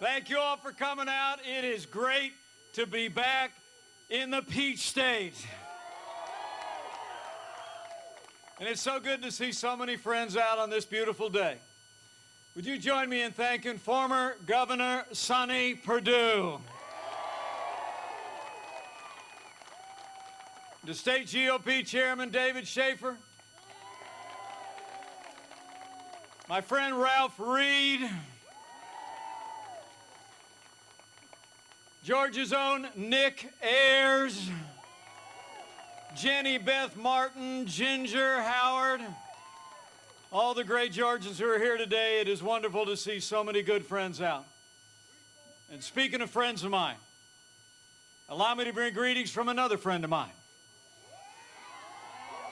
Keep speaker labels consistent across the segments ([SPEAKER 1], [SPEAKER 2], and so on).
[SPEAKER 1] Thank you all for coming out. It is great to be back in the Peach State. And it's so good to see so many friends out on this beautiful day. Would you join me in thanking former Governor Sonny Perdue? The state GOP Chairman David Schaefer. My friend Ralph Reed. Georgia's own Nick Ayers, Jenny Beth Martin, Ginger Howard, all the great Georgians who are here today. It is wonderful to see so many good friends out. And speaking of friends of mine, allow me to bring greetings from another friend of mine.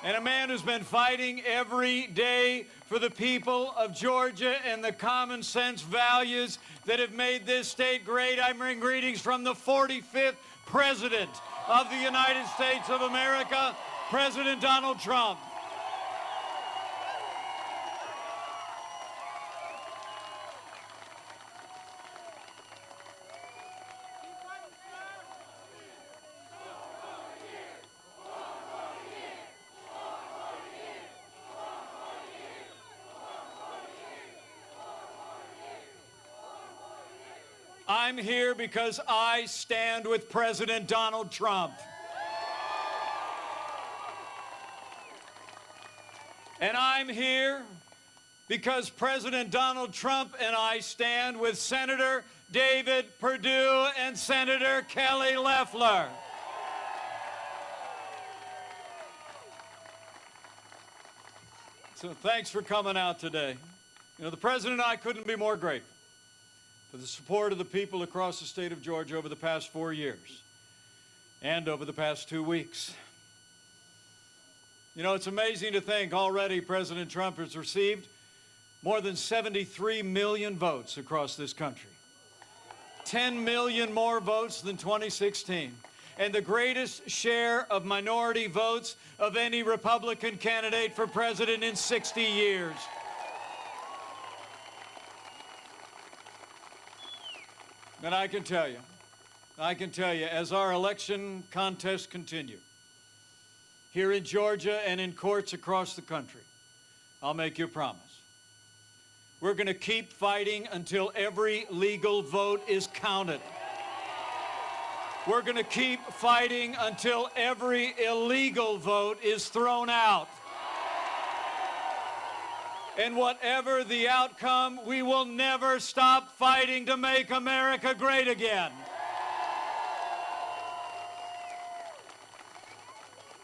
[SPEAKER 1] And a man who's been fighting every day for the people of Georgia and the common sense values that have made this state great. I bring greetings from the 45th President of the United States of America, President Donald Trump. I'm here because I stand with President Donald Trump. And I'm here because President Donald Trump and I stand with Senator David Perdue and Senator Kelly Loeffler. So thanks for coming out today. You know, the President and I couldn't be more grateful for the support of the people across the state of Georgia over the past 4 years and over the past 2 weeks. You know, it's amazing to think already President Trump has received more than 73 million votes across this country. 10 million more votes than 2016, and the greatest share of minority votes of any Republican candidate for president in 60 years. And I can tell you, as our election contests continue, here in Georgia and in courts across the country, I'll make you a promise. We're going to keep fighting until every legal vote is counted. We're going to keep fighting until every illegal vote is thrown out. And whatever the outcome, we will never stop fighting to make America great again.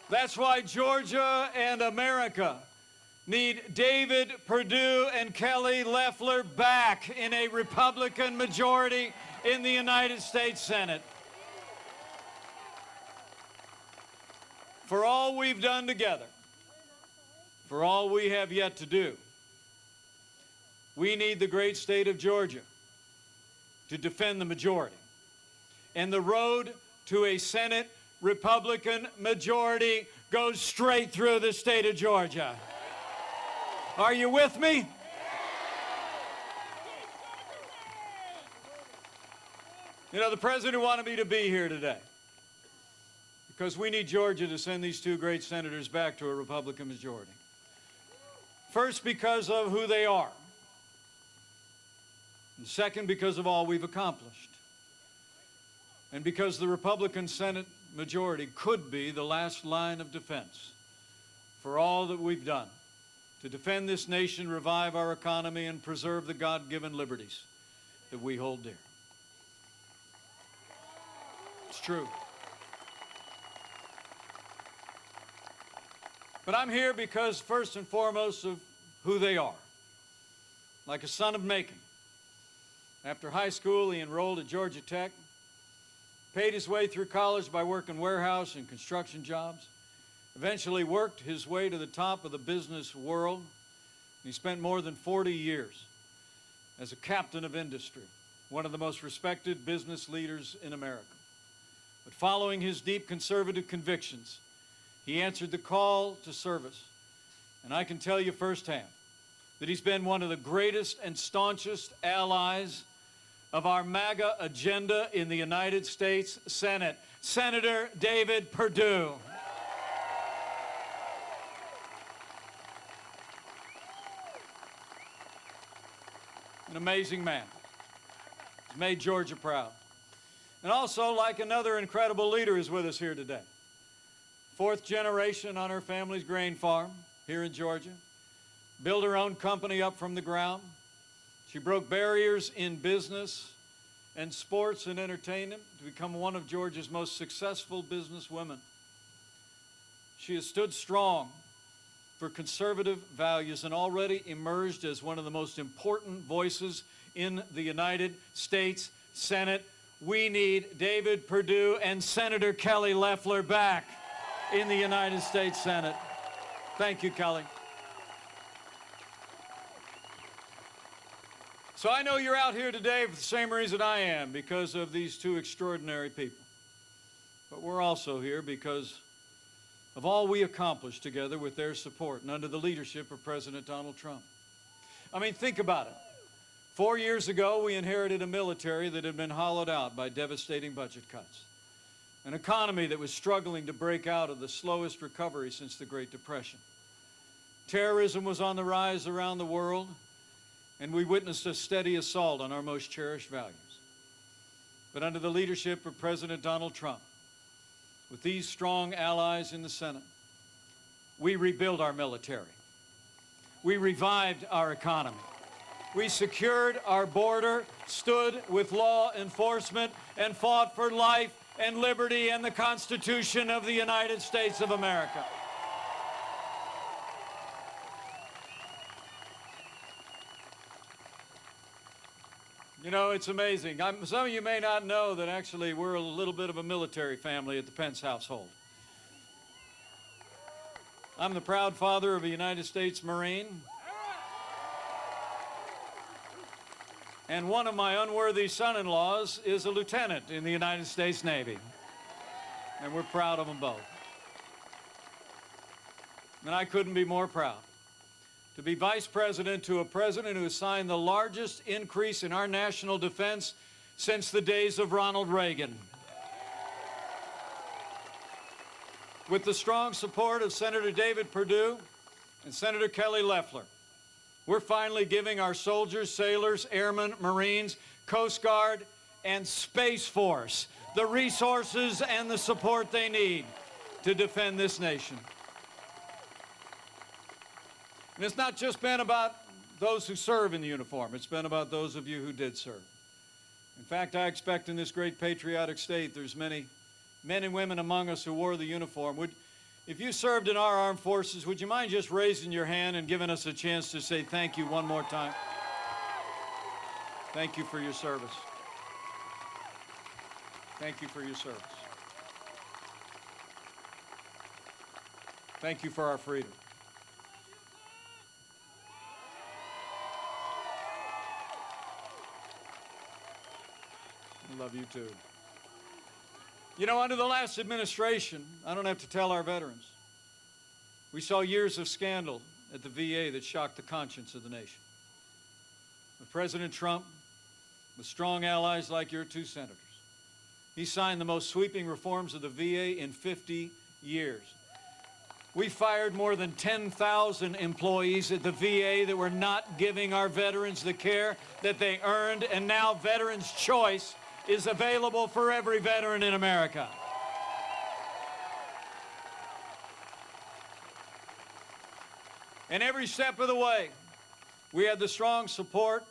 [SPEAKER 1] That's why Georgia and America need David Perdue and Kelly Loeffler back in a Republican majority in the United States Senate. For all we've done together, for all we have yet to do, we need the great state of Georgia to defend the majority. And the road to a Senate Republican majority goes straight through the state of Georgia. Are you with me? You know, the president wanted me to be here today because we need Georgia to send these two great senators back to a Republican majority. First, because of who they are. And second, because of all we've accomplished. And because the Republican Senate majority could be the last line of defense for all that we've done to defend this nation, revive our economy, and preserve the God-given liberties that we hold dear. It's true. But I'm here because, first and foremost, of who they are. Like a son of Macon. After high school, he enrolled at Georgia Tech, paid his way through college by working warehouse and construction jobs, eventually worked his way to the top of the business world. He spent more than 40 years as a captain of industry, one of the most respected business leaders in America. But following his deep conservative convictions, he answered the call to service. And I can tell you firsthand that he's been one of the greatest and staunchest allies of our MAGA agenda in the United States Senate, Senator David Perdue. An amazing man. He's made Georgia proud. And also, like another incredible leader, is with us here today. Fourth generation on her family's grain farm here in Georgia. Built her own company up from the ground. She broke barriers in business and sports and entertainment to become one of Georgia's most successful businesswomen. She has stood strong for conservative values and already emerged as one of the most important voices in the United States Senate. We need David Perdue and Senator Kelly Loeffler back in the United States Senate. Thank you, Kelly. So I know you're out here today for the same reason I am, because of these two extraordinary people. But we're also here because of all we accomplished together with their support and under the leadership of President Donald Trump. I mean, think about it. 4 years ago, we inherited a military that had been hollowed out by devastating budget cuts, an economy that was struggling to break out of the slowest recovery since the Great Depression. Terrorism was on the rise around the world, and we witnessed a steady assault on our most cherished values. But under the leadership of President Donald Trump, with these strong allies in the Senate, we rebuilt our military. We revived our economy. We secured our border, stood with law enforcement, and fought for life and liberty and the Constitution of the United States of America. You know, it's amazing. Some of you may not know that actually we're a little bit of a military family at the Pence household. I'm the proud father of a United States Marine. And one of my unworthy son-in-laws is a lieutenant in the United States Navy. And we're proud of them both. And I couldn't be more proud to be vice president to a president who has signed the largest increase in our national defense since the days of Ronald Reagan. With the strong support of Senator David Perdue and Senator Kelly Loeffler, we're finally giving our soldiers, sailors, airmen, Marines, Coast Guard, and Space Force the resources and the support they need to defend this nation. And it's not just been about those who serve in the uniform. It's been about those of you who did serve. In fact, I expect in this great patriotic state there's many men and women among us who wore the uniform. If you served in our armed forces, would you mind just raising your hand and giving us a chance to say thank you one more time? Thank you for your service. Thank you for your service. Thank you for our freedom. I love you too. You know, under the last administration, I don't have to tell our veterans, we saw years of scandal at the VA that shocked the conscience of the nation. With President Trump, with strong allies like your two senators, he signed the most sweeping reforms of the VA in 50 years. We fired more than 10,000 employees at the VA that were not giving our veterans the care that they earned, and now Veterans Choice is available for every veteran in America. And every step of the way, we had the strong support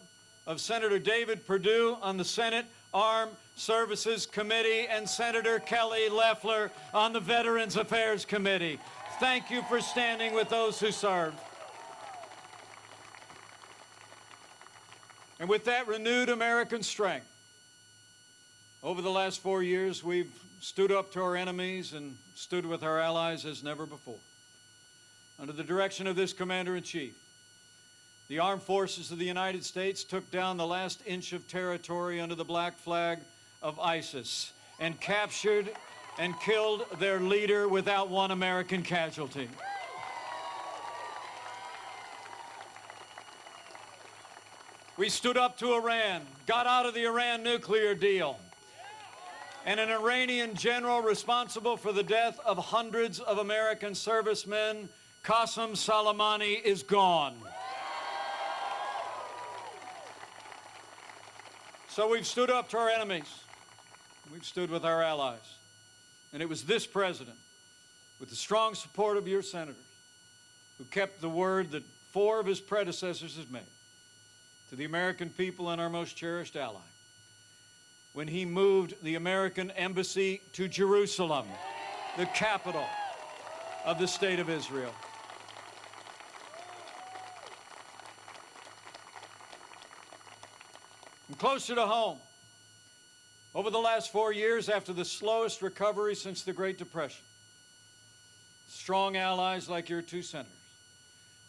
[SPEAKER 1] of Senator David Perdue on the Senate Armed Services Committee and Senator Kelly Loeffler on the Veterans Affairs Committee. Thank you for standing with those who served. And with that renewed American strength, over the last 4 years, we've stood up to our enemies and stood with our allies as never before. Under the direction of this Commander-in-Chief, the armed forces of the United States took down the last inch of territory under the black flag of ISIS and captured and killed their leader without one American casualty. We stood up to Iran, got out of the Iran nuclear deal, and an Iranian general responsible for the death of hundreds of American servicemen, Qasem Soleimani, is gone. So we've stood up to our enemies. We've stood with our allies. And it was this president, with the strong support of your senators, who kept the word that 4 of his predecessors had made to the American people and our most cherished ally, when he moved the American embassy to Jerusalem, the capital of the State of Israel. And closer to home, over the last 4 years, after the slowest recovery since the Great Depression, strong allies like your 2 senators,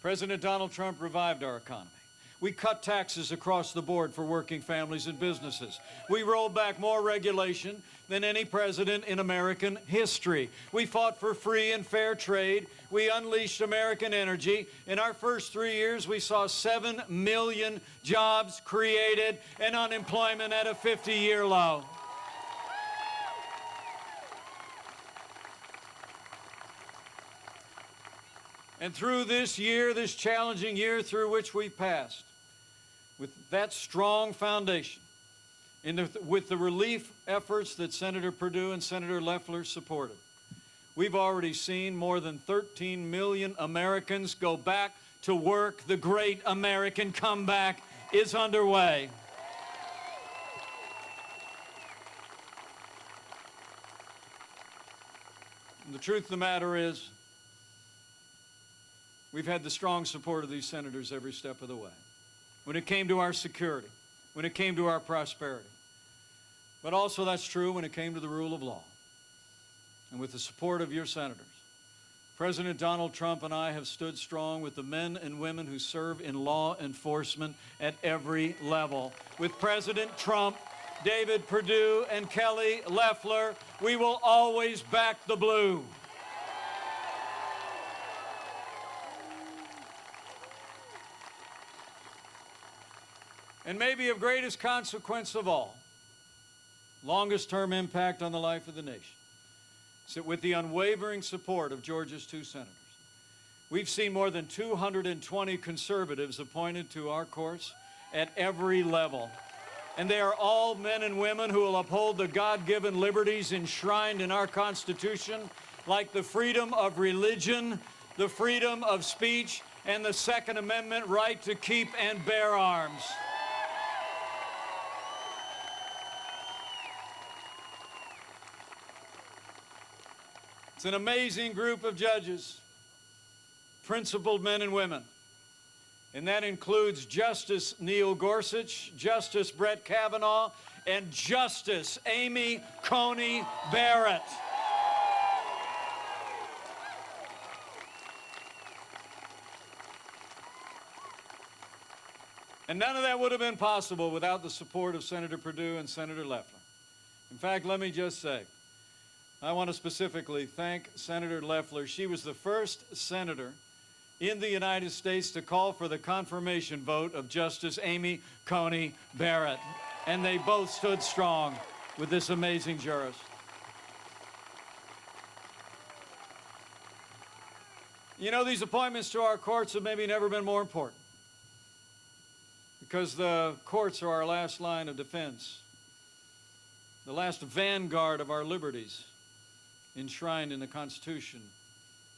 [SPEAKER 1] President Donald Trump revived our economy. We cut taxes across the board for working families and businesses. We rolled back more regulation than any president in American history. We fought for free and fair trade. We unleashed American energy. In our first 3 years, we saw 7 million jobs created and unemployment at a 50-year low. And through this year, this challenging year through which we've passed, with that strong foundation, with the relief efforts that Senator Perdue and Senator Loeffler supported, we've already seen more than 13 million Americans go back to work. The great American comeback is underway. And the truth of the matter is, we've had the strong support of these senators every step of the way. When it came to our security, when it came to our prosperity. But also that's true when it came to the rule of law. And with the support of your senators, President Donald Trump and I have stood strong with the men and women who serve in law enforcement at every level. With President Trump, David Perdue, and Kelly Loeffler, we will always back the blue. And maybe of greatest consequence of all, longest-term impact on the life of the nation, is that with the unwavering support of Georgia's 2 senators, we've seen more than 220 conservatives appointed to our courts at every level. And they are all men and women who will uphold the God-given liberties enshrined in our Constitution, like the freedom of religion, the freedom of speech, and the Second Amendment right to keep and bear arms. It's an amazing group of judges, principled men and women. And that includes Justice Neil Gorsuch, Justice Brett Kavanaugh, and Justice Amy Coney Barrett. And none of that would have been possible without the support of Senator Perdue and Senator Loeffler. In fact, let me just say, I want to specifically thank Senator Loeffler. She was the first senator in the United States to call for the confirmation vote of Justice Amy Coney Barrett. And they both stood strong with this amazing jurist. You know, these appointments to our courts have maybe never been more important, because the courts are our last line of defense, the last vanguard of our liberties, enshrined in the Constitution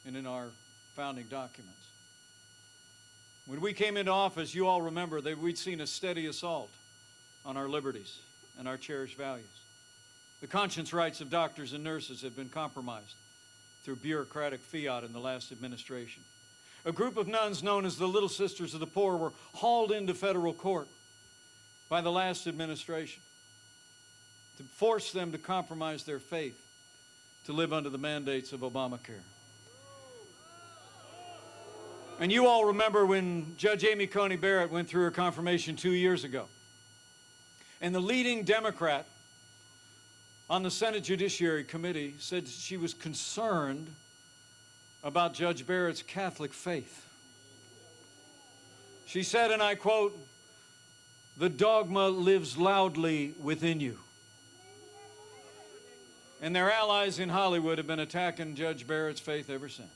[SPEAKER 1] and in our founding documents. When we came into office, you all remember that we'd seen a steady assault on our liberties and our cherished values. The conscience rights of doctors and nurses have been compromised through bureaucratic fiat in the last administration. A group of nuns known as the Little Sisters of the Poor were hauled into federal court by the last administration to force them to compromise their faith to live under the mandates of Obamacare. And you all remember when Judge Amy Coney Barrett went through her confirmation 2 years ago. And the leading Democrat on the Senate Judiciary Committee said she was concerned about Judge Barrett's Catholic faith. She said, and I quote, The dogma lives loudly within you. And their allies in Hollywood have been attacking Judge Barrett's faith ever since.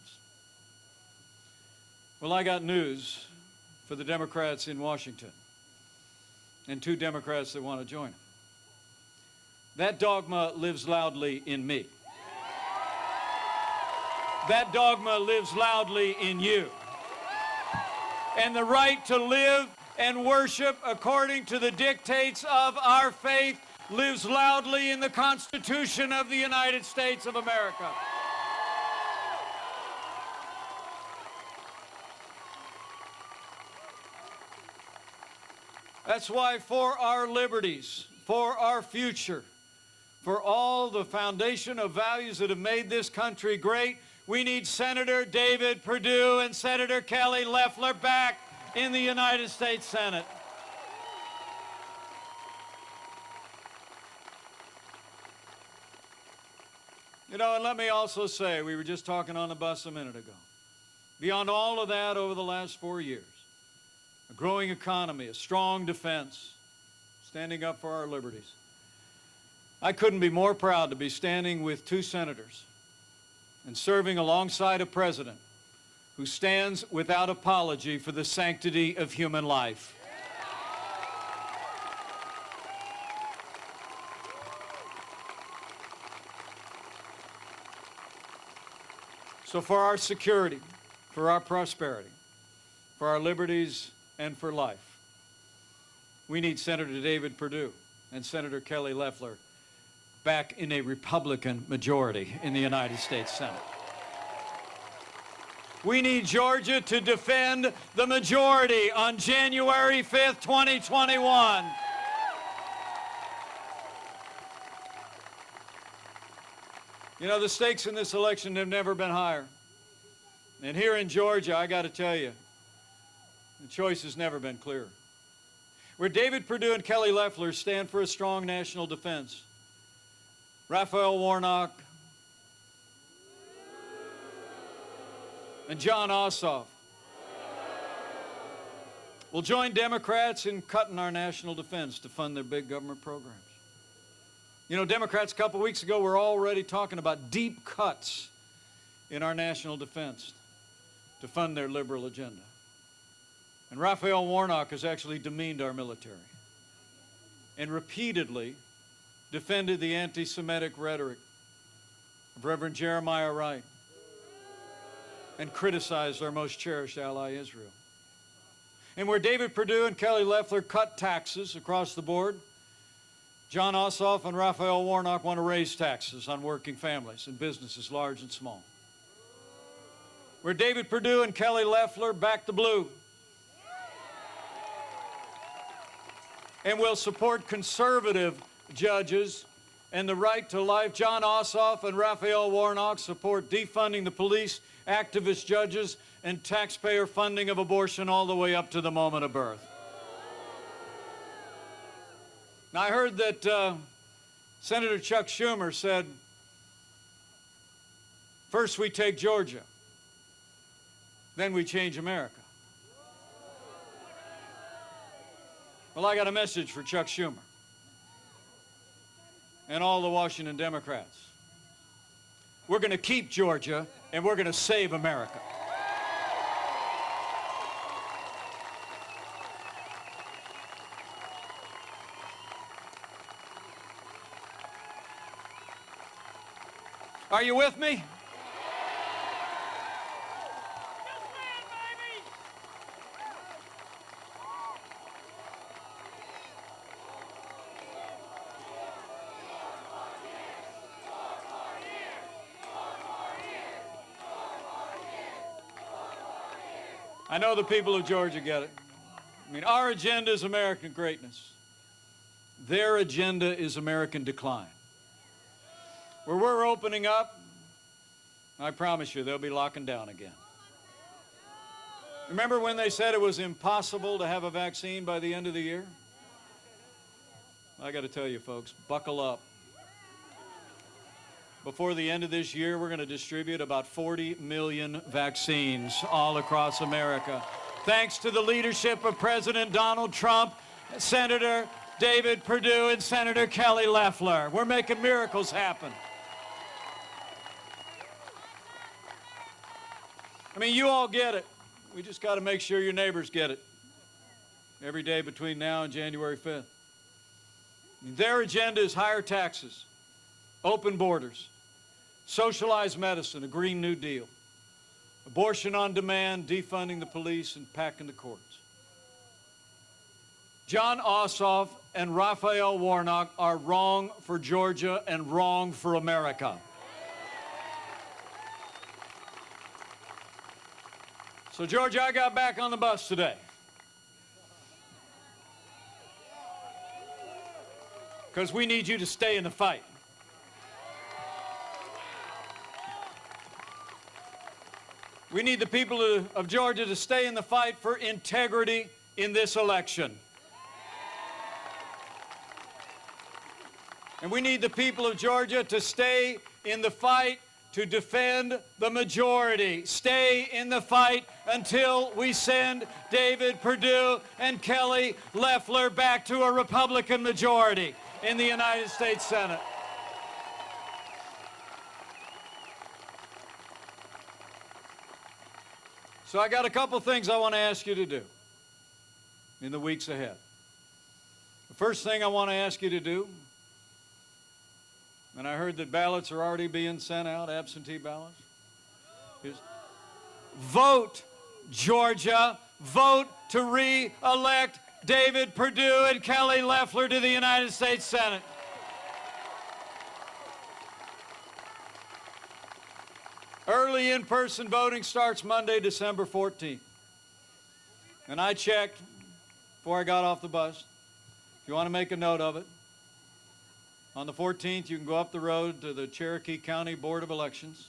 [SPEAKER 1] Well, I got news for the Democrats in Washington and 2 Democrats that want to join them. That dogma lives loudly in me. That dogma lives loudly in you. And the right to live and worship according to the dictates of our faith lives loudly in the Constitution of the United States of America. That's why for our liberties, for our future, for all the foundation of values that have made this country great, we need Senator David Perdue and Senator Kelly Loeffler back in the United States Senate. You know, and let me also say, we were just talking on the bus a minute ago. Beyond all of that, over the last 4 years, a growing economy, a strong defense, standing up for our liberties. I couldn't be more proud to be standing with 2 senators and serving alongside a president who stands without apology for the sanctity of human life. So for our security, for our prosperity, for our liberties, and for life, we need Senator David Perdue and Senator Kelly Loeffler back in a Republican majority in the United States Senate. We need Georgia to defend the majority on January 5th, 2021. You know, the stakes in this election have never been higher. And here in Georgia, I got to tell you, the choice has never been clearer. Where David Perdue and Kelly Loeffler stand for a strong national defense, Raphael Warnock and Jon Ossoff will join Democrats in cutting our national defense to fund their big government programs. You know, Democrats a couple weeks ago were already talking about deep cuts in our national defense to fund their liberal agenda. And Raphael Warnock has actually demeaned our military and repeatedly defended the anti-Semitic rhetoric of Reverend Jeremiah Wright and criticized our most cherished ally, Israel. And where David Perdue and Kelly Loeffler cut taxes across the board, Jon Ossoff and Raphael Warnock want to raise taxes on working families and businesses large and small. Where David Perdue and Kelly Loeffler back the blue and will support conservative judges and the right to life, Jon Ossoff and Raphael Warnock support defunding the police, activist judges, and taxpayer funding of abortion all the way up to the moment of birth. Now, I heard that Senator Chuck Schumer said, first we take Georgia, then we change America. Well, I got a message for Chuck Schumer and all the Washington Democrats. We're going to keep Georgia, and we're going to save America. Are you with me? I know the people of Georgia get it. I mean, our agenda is American greatness. Their agenda is American decline. Where we're opening up, I promise you, they'll be locking down again. Remember when they said it was impossible to have a vaccine by the end of the year? I got to tell you, folks, buckle up. Before the end of this year, we're going to distribute about 40 million vaccines all across America. Thanks to the leadership of President Donald Trump Senator David Perdue and Senator Kelly Loeffler. We're making miracles happen. I mean, you all get it. We just got to make sure your neighbors get it every day between now and January 5th. I mean, their agenda is higher taxes, open borders, socialized medicine, a Green New Deal, abortion on demand, defunding the police, and packing the courts. John Ossoff and Raphael Warnock are wrong for Georgia and wrong for America. So, Georgia, I got back on the bus today. Because we need you to stay in the fight. We need the people of Georgia to stay in the fight for integrity in this election. And we need the people of Georgia to stay in the fight to defend the majority. Stay in the fight until we send David Perdue and Kelly Loeffler back to a Republican majority in the United States Senate. So I got a couple things I want to ask you to do in the weeks ahead. The first thing I want to ask you to do, and I heard that ballots are already being sent out, absentee ballots, is vote, Georgia. Vote to re-elect David Perdue and Kelly Loeffler to the United States Senate. Early in-person voting starts Monday, December 14th. And I checked before I got off the bus. If you want to make a note of it, on the 14th, you can go up the road to the Cherokee County Board of Elections,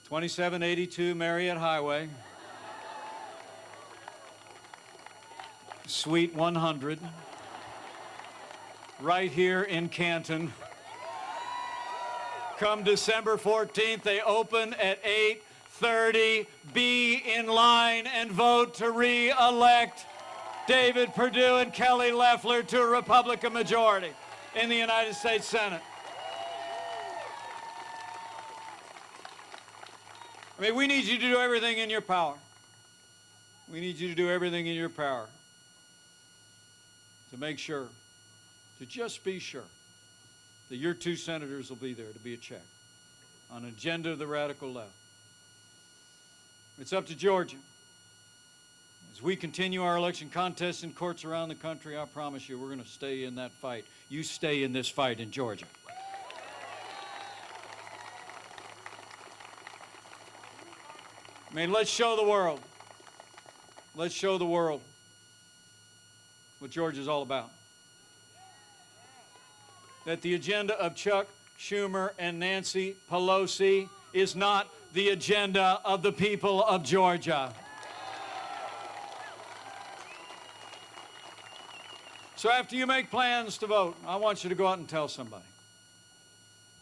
[SPEAKER 1] 2782 Marietta Highway, Suite 100, right here in Canton. Come December 14th, they open at 8:30. Be in line and vote to re-elect David Perdue and Kelly Loeffler to a Republican majority in the United States Senate. I mean, we need you to do everything in your power. We need you to do everything in your power to make sure, to just be sure, that your two senators will be there to be a check on an agenda of the radical left. It's up to Georgia. As we continue our election contests in courts around the country, I promise you we're going to stay in that fight. You stay in this fight in Georgia. I mean, let's show the world. Let's show the world what Georgia's all about. That the agenda of Chuck Schumer and Nancy Pelosi is not the agenda of the people of Georgia. So after you make plans to vote, I want you to go out and tell somebody.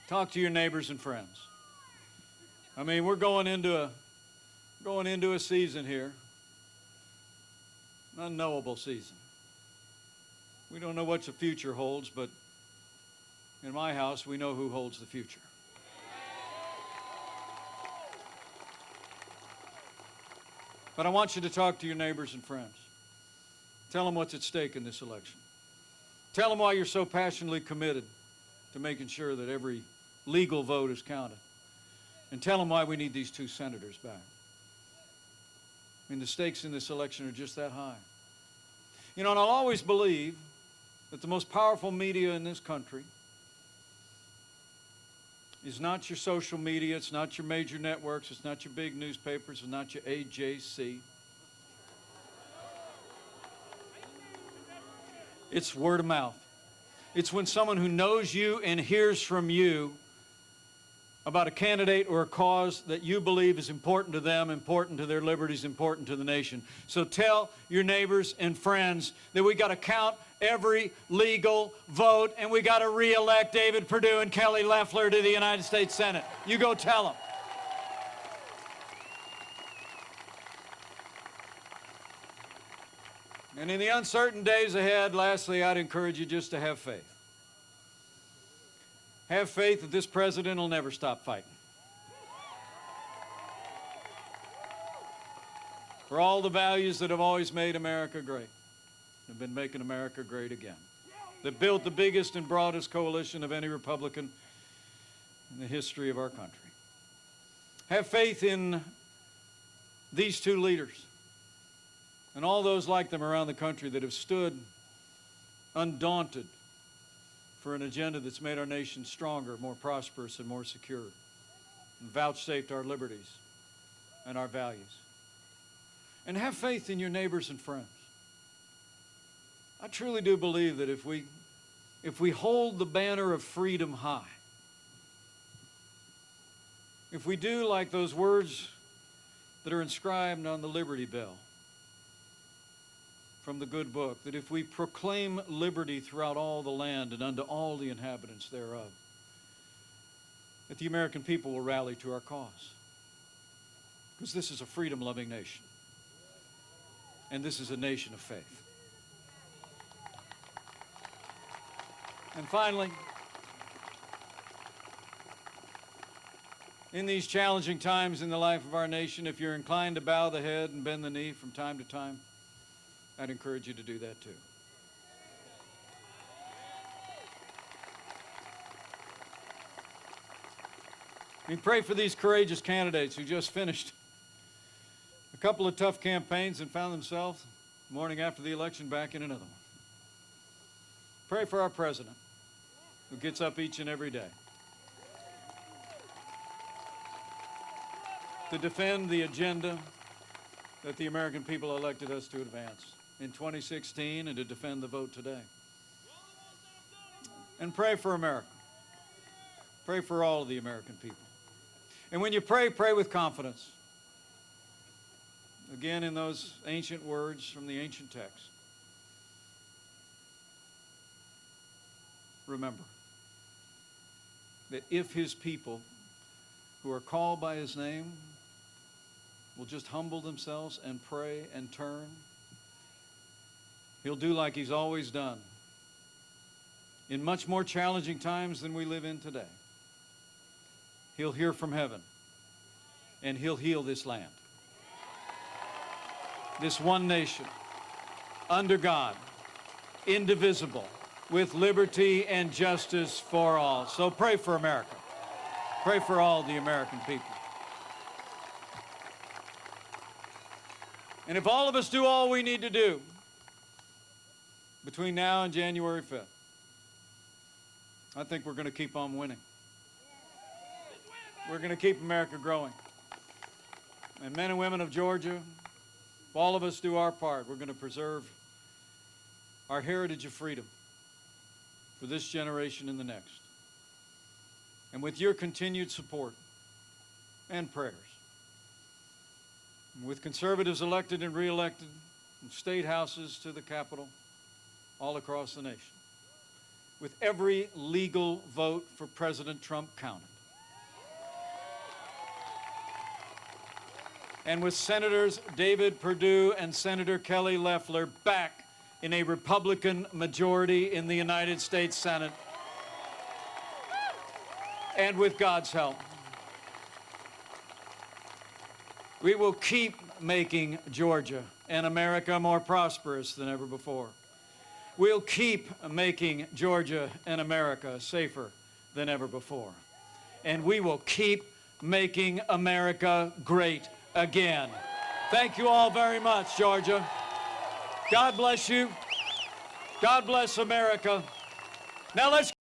[SPEAKER 1] Talk to your neighbors and friends. I mean, we're going into a season here, an unknowable season. We don't know what the future holds, but in my house, we know who holds the future. But I want you to talk to your neighbors and friends. Tell them what's at stake in this election. Tell them why you're so passionately committed to making sure that every legal vote is counted. And tell them why we need these two senators back. I mean, the stakes in this election are just that high. You know, and I'll always believe that the most powerful media in this country is not your social media, it's not your major networks, it's not your big newspapers, it's not your AJC. It's word of mouth. It's when someone who knows you and hears from you about a candidate or a cause that you believe is important to them, important to their liberties, important to the nation. So tell your neighbors and friends that we got to count every legal vote and we got to re-elect David Perdue and Kelly Loeffler to the United States Senate. You go tell them. And in the uncertain days ahead, lastly, I'd encourage you just to have faith. Have faith that this president will never stop fighting. For all the values that have always made America great, have been making America great again. That built the biggest and broadest coalition of any Republican in the history of our country. Have faith in these two leaders and all those like them around the country that have stood undaunted for an agenda that's made our nation stronger, more prosperous, and more secure, and vouchsafed our liberties and our values. And have faith in your neighbors and friends. I truly do believe that if we hold the banner of freedom high, if we do like those words that are inscribed on the Liberty Bell from the good book, that if we proclaim liberty throughout all the land and unto all the inhabitants thereof, that the American people will rally to our cause. Because this is a freedom-loving nation. And this is a nation of faith. And finally, in these challenging times in the life of our nation, if you're inclined to bow the head and bend the knee from time to time, I'd encourage you to do that too. Pray for these courageous candidates who just finished a couple of tough campaigns and found themselves, the morning after the election, back in another one. Pray for our president, who gets up each and every day to defend the agenda that the American people elected us to advance in 2016 and to defend the vote today. And pray for America. Pray for all of the American people. And when you pray, pray with confidence. Again, in those ancient words from the ancient text. Remember that if his people who are called by his name will just humble themselves and pray and turn, he'll do like he's always done in much more challenging times than we live in today. He'll hear from heaven and he'll heal this land. This one nation, under God, indivisible, with liberty and justice for all. So pray for America. Pray for all the American people. And if all of us do all we need to do between now and January 5th, I think we're going to keep on winning. We're going to keep America growing. And men and women of Georgia, if all of us do our part, we're going to preserve our heritage of freedom for this generation and the next. And with your continued support and prayers, and with conservatives elected and re-elected, from state houses to the Capitol, all across the nation, with every legal vote for President Trump counted, and with Senators David Perdue and Senator Kelly Loeffler back in a Republican majority in the United States Senate, and with God's help, we will keep making Georgia and America more prosperous than ever before. We'll keep making Georgia and America safer than ever before. And we will keep making America great again. Thank you all very much, Georgia. God bless you. God bless America. Now let's